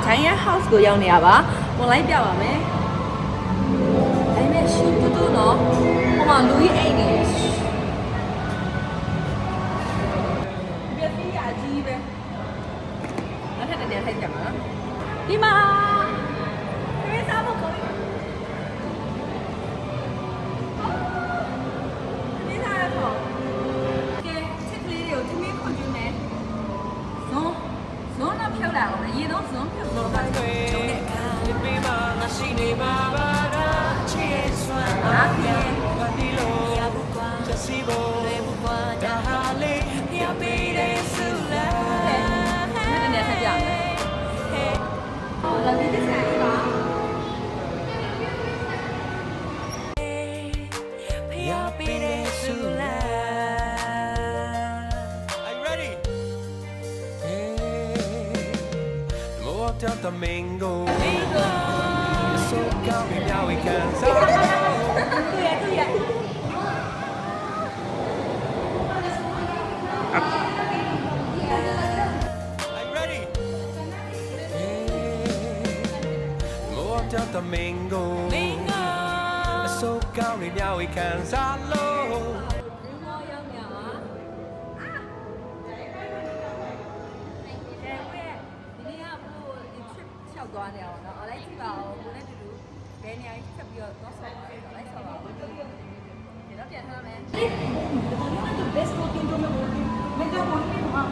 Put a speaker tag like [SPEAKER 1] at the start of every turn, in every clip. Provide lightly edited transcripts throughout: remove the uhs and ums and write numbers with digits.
[SPEAKER 1] Giant House ကိုရောက်နေရပါဝင်လိုက်ပြပါမယ်ဒါနဲ့ရှူတူတူနော်ဟိုမှာလူကြီးအိတ်နေပြည့်ပြည့်အကြီးပဲနောက်ထပ်တည်းထိုက်ကြမှာနော်ဒီမှာပြေးစားဖို့ခေါ်ပြေးစားရတော့ကဲချစ်ကလေးတွေကိုသမီးခေါ်ကြည့်မယ်ဇွန်တော့ဖြုတ်လာအောင်ရေတော့ဇွန်ဖြုတ်တော့ပါကျုံတဲ့အခါဒီပေးမှာငါရှိနေမှာပါလားချစ်ရဲ့ဆွမ်းအားဖြင့်ဘာဒီလိုရဖို့ကွာချက်စီဖို့လေဖို့ကွာဒါဟာလေးရပေးတဲ့ဆုလားနဲ့တည်းထပ်ကြမယ်ဟေးလာပြီးတဲ့ဆိုင်ပါရပေးတဲ့ဆုလား
[SPEAKER 2] Down the mango, so come now we can start. I'm ready. More down the mango, so come now we can start low.
[SPEAKER 1] သွားနေအောင်နော်အလိုက်ကြည့်ပါဦးကိုနဲ့တူတူဘယ်နေရာကြီးချက်ပြီးတော့သွားဆော့လိုက်ဆော့ပါဦးဒီတော့ပြန်ထားမယ် best working to me मैं तो working हूं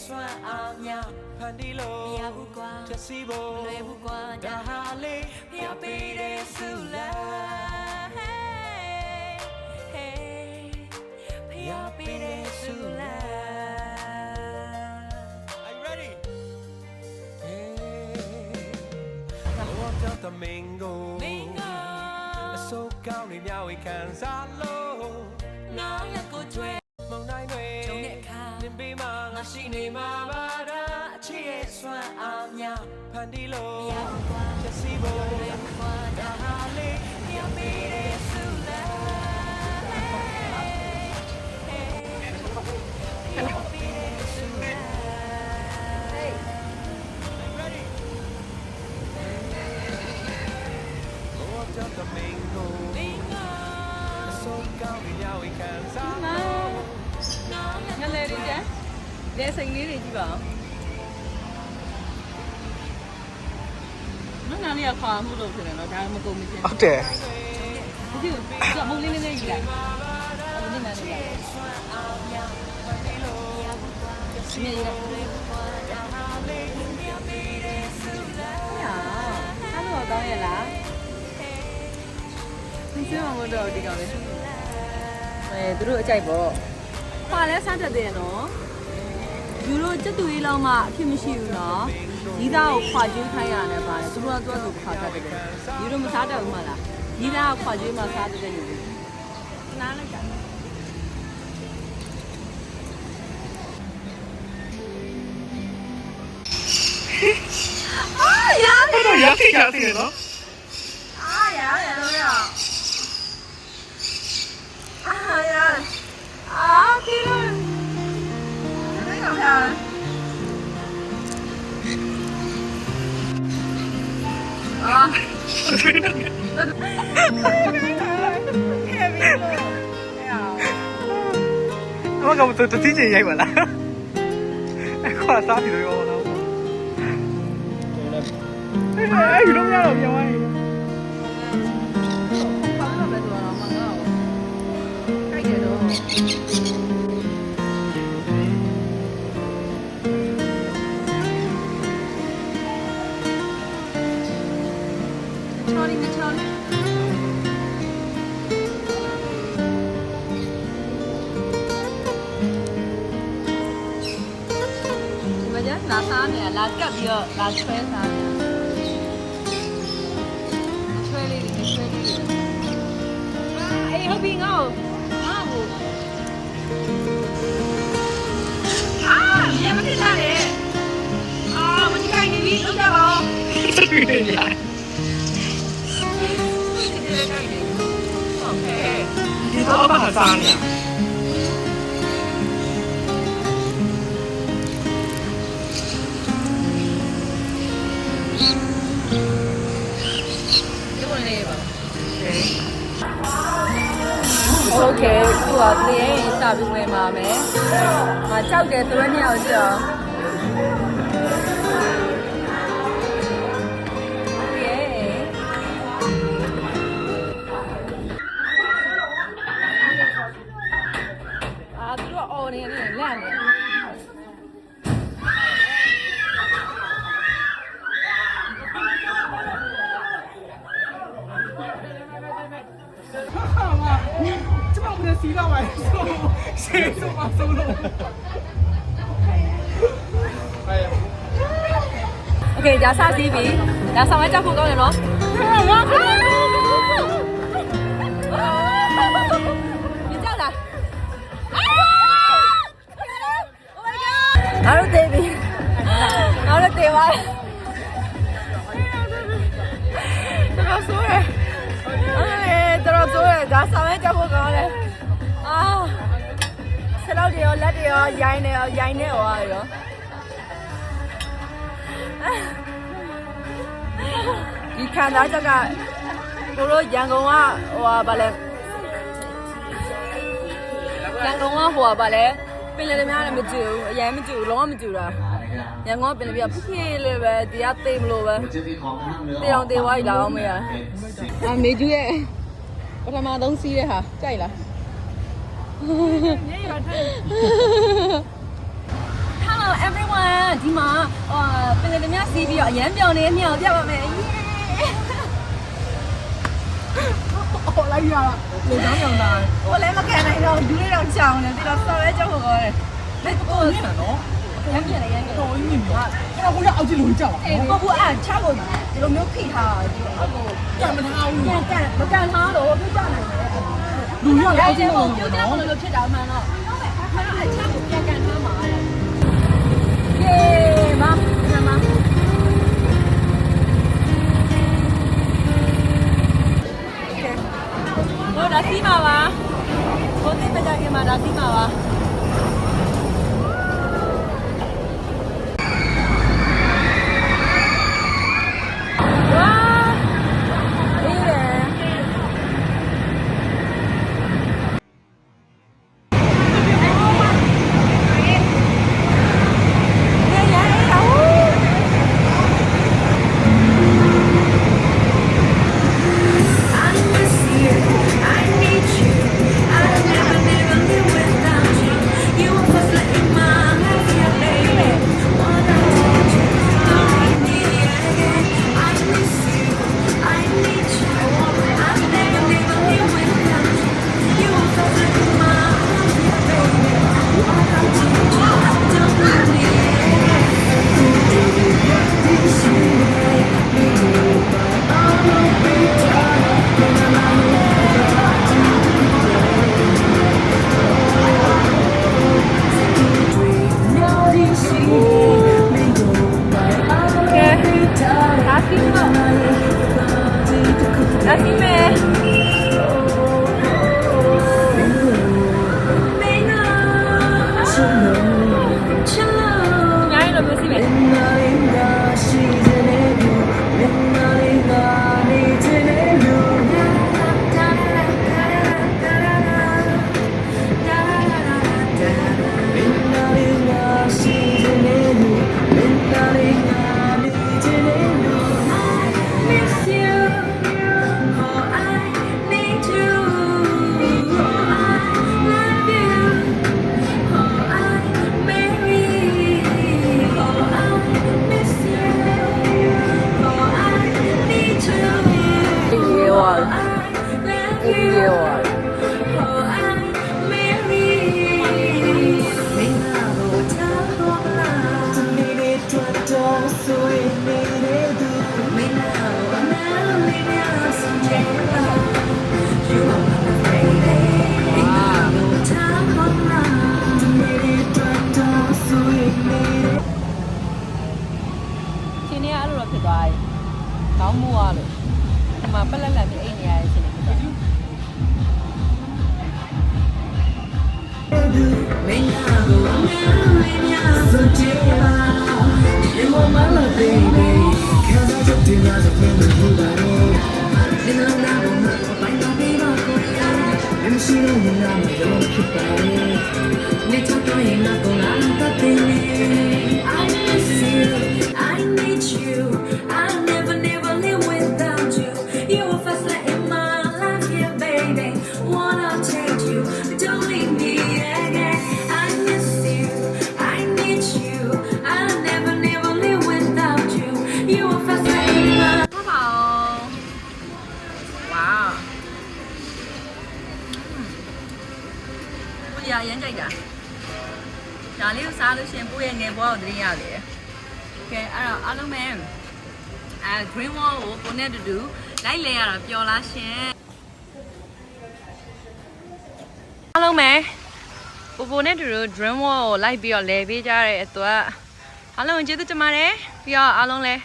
[SPEAKER 2] Swa amya pandilo ya bukwa chasibo le bukwa da ha le ya pe de sula hey ya pe de sula the mango so caoနေမြောက်ဝေခံစားလို့ငါရကိုကျွဲမုန်တိုင်းတွေကျုံတဲ့အခါနင်ပေးမှာငါရှိနေမှာပါလားအချစ်ရဲ့ဆွမ်းအားများဖန်တီးလို့ရပါကွာချက်စီဖို့ရပါကွာဒါဟာလေးရပေးတဲ့ဆုလားThe mango, so cao vì nhau we can start.
[SPEAKER 1] ညလေရီတဲ့လက်စိန်လေးတွေကြည့်ပါဦးနားလေးကခွာမှုလို့ဖြစ်နေတော့ဒါမကုန်မချင်း
[SPEAKER 3] ဟုတ်တယ်
[SPEAKER 1] ဒီကမုံလေးလေးကြီးလိုက်အဲ့ဒီနားလေးကမြေရဟာအဲ့တော့ကောင်းရလားဒီစမမတော့ဒီကောင်လေးသူတို့အကြိုက်ပေါ့ခွာလဲစားတတ်တယ်နော်ယူရိုစက်တူလေးလောက်မှအဖြစ်မရှိဘူးနော်ဒီသားကိုခွာကျွေးခိုင်းရတယ်ပါတယ်သူတို့ကသူ့ခွာတတ်တယ်ယူရိုမစားတတ်ဘူးမလားဒီသားကိုခွာကျွေးမှစားတတ်တယ်ယူရိုနားလိုက်ကြအာရတယ်
[SPEAKER 3] တော့ရခိတ်ရတယ်နော်
[SPEAKER 1] အာရတယ်လို့ရအာရတယ်အာဒီလိုနေကောင်ရအာဟဲ့ဘီလို့
[SPEAKER 3] အမကမတူတီးချင်ရိုက်ပါလားခွာစားပြီးတော့ရောတော့အဲ့ဒီလိုများတော့ပြောင်းရည်
[SPEAKER 1] ဘာလို့လဲဆိုတော့မငါ့ကိုကြိုက်တယ်တော့ချော်ရီမချော်ရီမကြလာစားနေလာကပ်ပြီးတော့လာချွဲစားနေချွဲလေးတွေချွဲလေးတွေအေးဟုတ်ပြီငါ့ကိုအာမြင်မဖြစ်တာလေအာမကြိုက်နေပြီလောက်ကြပါဦး
[SPEAKER 3] ရှိနေကြဒီတော့ဘာသာစားနေ
[SPEAKER 1] โอเคသူကလေရင်စပြီးဝင်ပါမယ်။ငါကြောက်တယ်သူတို့နှစ်ယောက်ကြောက်သူတို့အော်နေနေလန့်နေ
[SPEAKER 3] စီးတော့ပါရှေ့ဆုံးပါဆုံးလို့
[SPEAKER 1] โอเคဒါစစီးပြီဒါဆောင်ရကြောက်ဖို့ကောင်းတယ်နော်你叫啥？哪有对比？哪有对吧？这个所谓，哎，这个所谓，咱上面叫不高嘞。啊，吃到的要来的要腌的哇哟。你看到这个，我说员工啊，我把嘞。ရန်ကုန်ကဟိုပါလေပင်လယ်သမားလည်းမကြည့်ဘူးအရင်မကြည့်ဘူးလုံးဝမကြည့်တာရန်ကုန်ကပင်လယ်ပြဖဖေးလေးပဲတရားသိမလို့ပဲတေအောင်တေဝါးကြီးလာအောင်မေးရအမေကျူရဲ့ပထမဆုံးစီးတဲ့ဟာကြိုက်လား Hello everyone ဒီမှာပင်လယ်သမားစီးပြီးတော့အရန်ပြောင်းနေမြောက်ပြပါမယ်
[SPEAKER 3] ဟောလိုက်ရတာလေကြောင်းကြောင်တာ
[SPEAKER 1] 我来没看那个，有那张相呢，这个稍微叫我个，那不够
[SPEAKER 3] မြင်နော်
[SPEAKER 1] 严格的严格。
[SPEAKER 3] တော်ကြီးမြင်ပြီအဲ့တော့ကိုရအောက်ကြည့်လို့ကြောက်ပါ
[SPEAKER 1] 哎，我按差不多，这个没有配他，
[SPEAKER 3] ကံမထားဘူး
[SPEAKER 1] 不干他了，我不干了。
[SPEAKER 3] လူရအောက်ကြည့်လို့
[SPEAKER 1] 就这样子就ဖြစ်到满了，他还差不多干他嘛。耶妈，干嘛？我打西马吧，我这边家给嘛打西马吧。哇，厉害！ဖြစ်သွားပြီ ကောင်းမှုရလို့ဒီမှာပလက်လက်ပြီးအိတ်နေရတဲ့ရှင်နေတယ်မင်းကတော့မင်းများစကြပါဒီမောမလာ baby ခံစားချက်တင်ရတဲ့ဘယ်လိုလုပ်ပါလဲဒီလိုလာတော့ဘာမှမပေးပါကိုရမင်းရှိလို့ငါမရောဖြစ်ပါနဲ့နေချတော့ရင်ငါတော့လာတော့တယ် I miss you I need you I never live without you you were first light in my life yeah baby wanna take you don't leave me again I miss you I need you I never live without you you were first light in my wow ကိုရရမ်းကြိုက်တာဒါလေးကိုစားလို့ရှင်ပိုးရဲ့ငယ်ဘွားကိုတင်ရတယ်ကဲအဲ့တော့အားလုံးပဲgreen wall ကိုကိုနဲ့တူတူလိုက်လဲရတာပျော်လားရှင်အားလုံးပဲပိုနဲ့တူတူ green wall ကိုလိုက်ပြီးတော့လဲပေးကြတဲ့အတွက်အားလုံးကျေးဇူးတင်ပါတယ်ပြီးတော့အားလုံးလဲ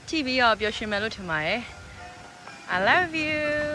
[SPEAKER 1] ကြည့်ပြီးတော့ပျော်ရွှင်မယ်လို့ထင်ပါတယ်I love you